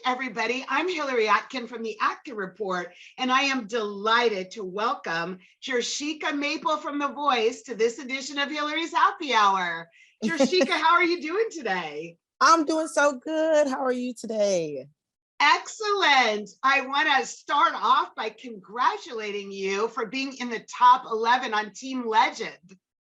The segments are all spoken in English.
everybody. I'm Hillary Atkin from the Atkin Report, and I am delighted to welcome Jershika Maple from The Voice to this edition of Hillary's Happy Hour. Jershika, how are you doing today? I'm doing so good. How are you today? Excellent. I want to start off by congratulating you for being in the top 11 on Team Legend.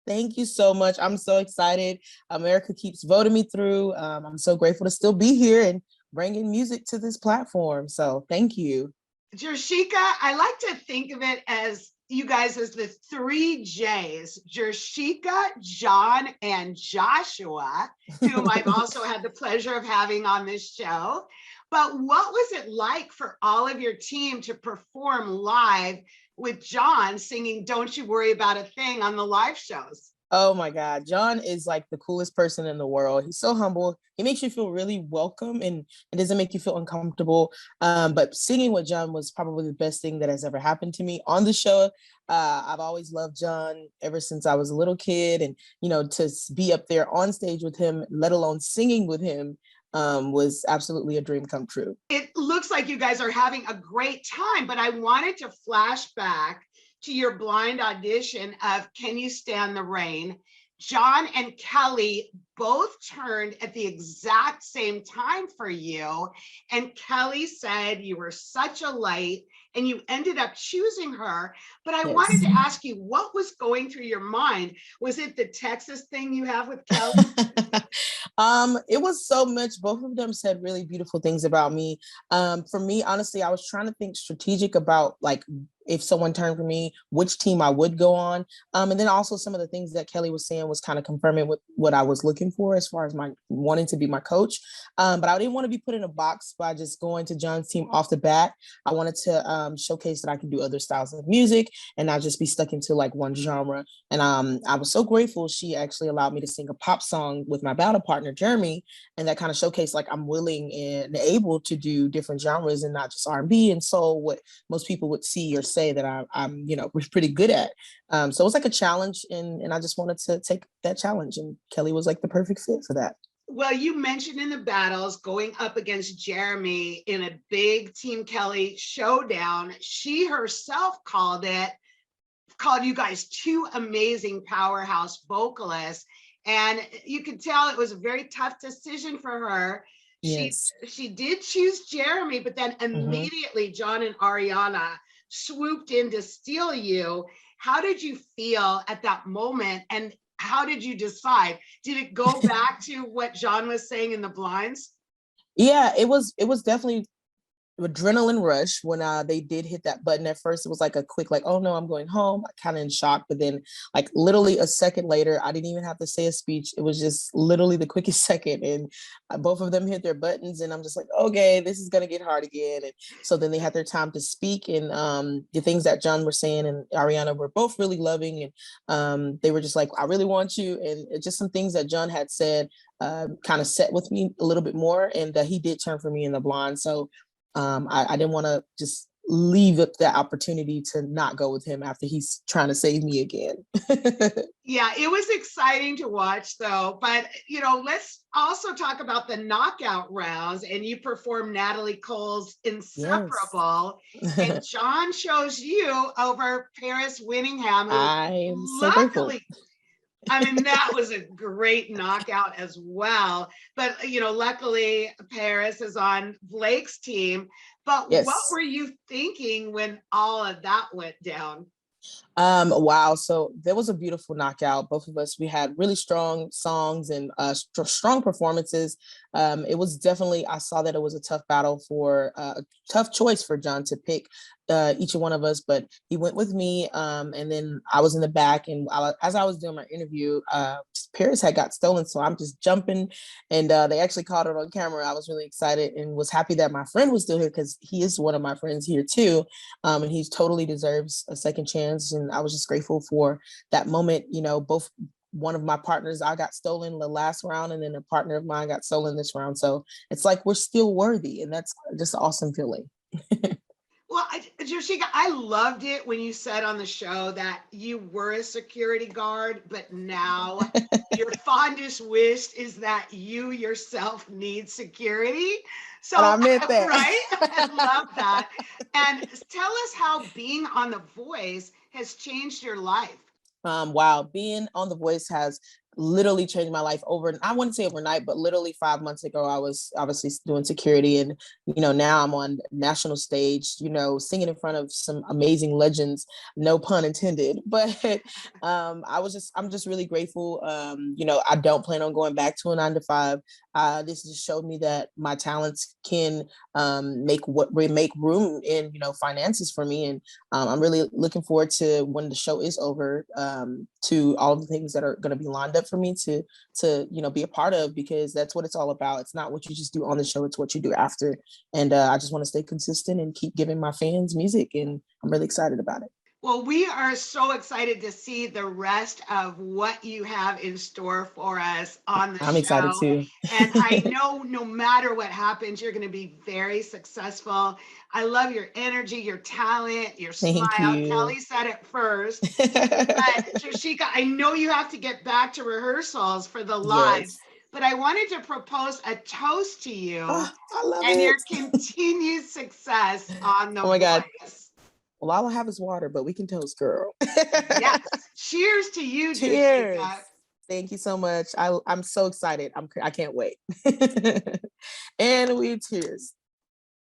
Thank you so much. I'm so excited. America keeps voting me through. I'm so grateful to still be here and bringing music to this platform. So thank you. Jershika, I like to think of it as you guys as the 3 J's, Jershika, John, and Joshua, whom I've also had the pleasure of having on this show. But what was it like for all of your team to perform live with John singing Don't You Worry About a Thing on the live shows? Oh my God. John is like the coolest person in the world. He's so humble. He makes you feel really welcome and it doesn't make you feel uncomfortable. But singing with John was probably the best thing that has ever happened to me on the show. I've always loved John ever since I was a little kid. And, you know, to be up there on stage with him, let alone singing with him, was absolutely a dream come true. It looks like you guys are having a great time, but I wanted to flash back to your blind audition of Can You Stand the Rain? John and Kelly both turned at the exact same time for you. And Kelly said you were such a light and you ended up choosing her. But I wanted to ask you, what was going through your mind? Was it the Texas thing you have with Kelly? It was so much. Both of them said really beautiful things about me. For me, honestly, I was trying to think strategic about like if someone turned for me, which team I would go on. And then also some of the things that Kelly was saying was kind of confirming with what I was looking for as far as my wanting to be my coach. But I didn't want to be put in a box by just going to John's team off the bat. I wanted to showcase that I can do other styles of music and not just be stuck into like one genre. And I was so grateful she actually allowed me to sing a pop song with my battle partner, Jeremy. And that kind of showcased like I'm willing and able to do different genres and not just R&B and soul, what most people would see or say that I'm you know, pretty good at. So it was like a challenge and I just wanted to take that challenge and Kelly was like the perfect fit for that. Well, you mentioned in the battles going up against Jeremy in a big Team Kelly showdown. She herself called you guys 2 amazing powerhouse vocalists. And you could tell it was a very tough decision for her. Yes. She did choose Jeremy, but then immediately John and Ariana swooped in to steal you. How did you feel at that moment? And how did you decide? Did it go back to what John was saying in the blinds? Yeah, it was definitely adrenaline rush when they did hit that button. At first it was like a quick like, oh no, I'm going home, kind of in shock. But then like literally a second later, I didn't even have to say a speech. It was just literally the quickest second and both of them hit their buttons and I'm just like, okay, this is gonna get hard again. And so then they had their time to speak and the things that John was saying and Ariana were both really loving and they were just like, I really want you. And it's just some things that John had said kind of set with me a little bit more and he did turn for me in the blind. So I didn't want to just leave up that opportunity to not go with him after he's trying to save me again. Yeah, it was exciting to watch though. But, you know, let's also talk about the knockout rounds. And you performed Natalie Cole's Inseparable. Yes. And John chose you over Paris Winningham. I'm so grateful. I mean, that was a great knockout as well. But, you know, luckily Paris is on Blake's team. But yes. What were you thinking when all of that went down? Wow. So there was a beautiful knockout. Both of us, we had really strong songs and strong performances. It was definitely, I saw that it was a tough battle for a tough choice for John to pick each one of us, but he went with me. And then I was in the back and as I was doing my interview, Paris had got stolen. So I'm just jumping and they actually caught it on camera. I was really excited and was happy that my friend was still here because he is one of my friends here too. And he totally deserves a second chance. And I was just grateful for that moment. You know, both one of my partners, I got stolen the last round and then a partner of mine got stolen this round. So it's like, we're still worthy. And that's just an awesome feeling. Well, Jershika, I loved it when you said on the show that you were a security guard, but now your fondest wish is that you yourself need security. So, And I meant that. right? I love that. And tell us how being on The Voice has changed your life. Wow, being on The Voice has literally changed my life I wouldn't say overnight, but literally 5 months ago, I was obviously doing security. And, now I'm on national stage, singing in front of some amazing legends, no pun intended. But I'm just really grateful. I don't plan on going back to a 9 to 5. This just showed me that my talents can make room in, finances for me. And I'm really looking forward to when the show is over, to all the things that are going to be lined up for me to be a part of, because that's what it's all about. It's not what you just do on the show, it's what you do after. And I just want to stay consistent and keep giving my fans music, and I'm really excited about it. Well, we are so excited to see the rest of what you have in store for us on the show. I'm excited too. And I know no matter what happens, you're going to be very successful. I love your energy, your talent, your smile. Thank you. Kelly said it first. But Jershika, I know you have to get back to rehearsals for the live. Yes. But I wanted to propose a toast to you and your continued success on The Voice. God. Well, all I have is water, but we can toast, girl. Yes. Cheers to you, Cheers. Jershika. Thank you so much. I'm so excited. I can't wait. And we cheers.